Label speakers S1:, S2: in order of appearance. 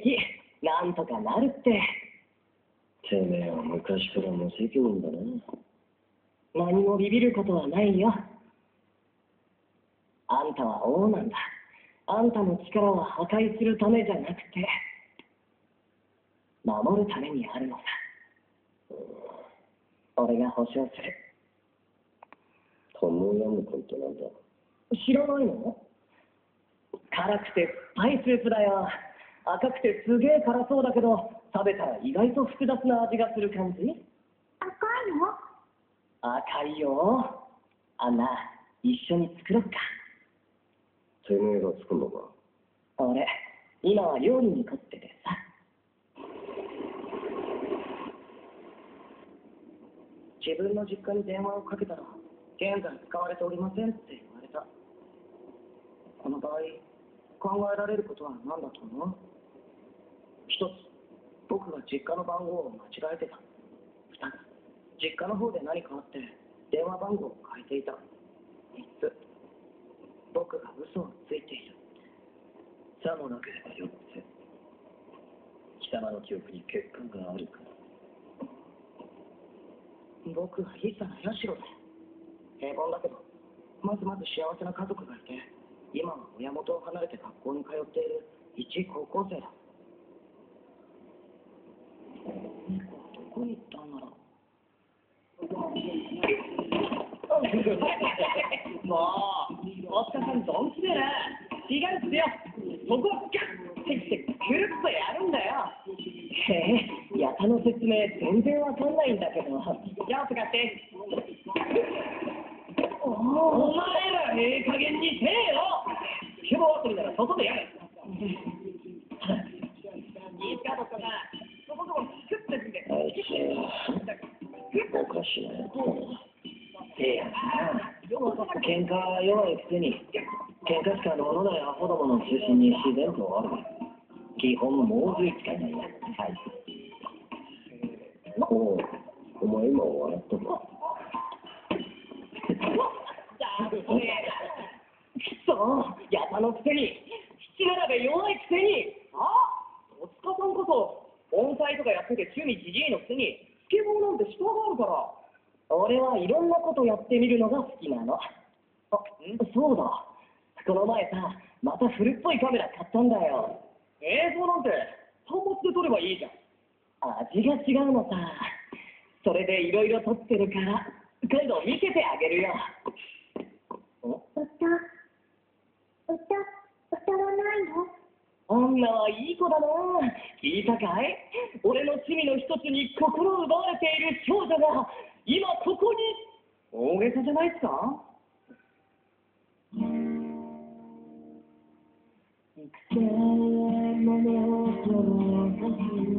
S1: 気、なんとかなるって。
S2: てめえは昔から無責任だな。
S1: 何もビビることはないよ。あんたは王なんだ。あんたの力は破壊するためじゃなくて、守るためにあるのさ。俺が保証する。
S2: トムヤムクンってなんだ？
S1: 知らないの？辛くてスパイスープだよ。赤くてすげえ辛そうだけど、食べたら意外と複雑な味がする感じ。
S3: 赤いの？
S1: 赤いよ。アンナ、一緒に作ろっか。
S2: てめえが作るのか？
S1: 俺、今は料理に凝っててさ。自分の実家に電話をかけたら、現在使われておりませんって言われた。この場合、考えられることは何だと思う？一つ、僕が実家の番号を間違えてた。二つ、実家の方で何かあって電話番号を変えていた。三つ、僕が嘘をついている。
S2: さもなければ4つ。貴様の記憶に欠陥があるか？
S1: 僕は小さな社だ。平凡だけど、まず幸せな家族がいて、今は親元を離れて学校に通っている一高校生だ。猫はどこに行ったんだろう。もう、大塚さんドンキでね。違うんですよ。そこをガッてきてぐるっとやるんだよ。へえ、やたの説明全然わかんないんだけど。じゃあ使って。お前らええ加減にせえよ。希望するなら外でやれ。いいかどっかな。そこそこクッてすんで。
S2: あいつおかしなやつだな。
S1: せやな。喧嘩弱いくせに、喧嘩しかののないアホどもの中心に自然とある。基本猛随使いなんや。はい。
S2: お前今笑ったか？
S1: くそ、やたのくせに、七並べ弱いくせに。戸塚さんこそ、盆栽とかやってて趣味じじいのくせに、スケボーなんて下があるから。俺はいろんなことやってみるのが好きなの。そうだ。この前さ、また古っぽいカメラ買ったんだよ。映像なんて端末で撮ればいいじゃん。味が違うのさ。それでいろいろ撮ってるから、今度見せてあげるよ。
S3: 歌わないの？
S1: 女はいい子だな。聞いたかい？俺の趣味の一つに心奪われている少女が今ここに。大げさじゃないっすか？幾千もの音を走る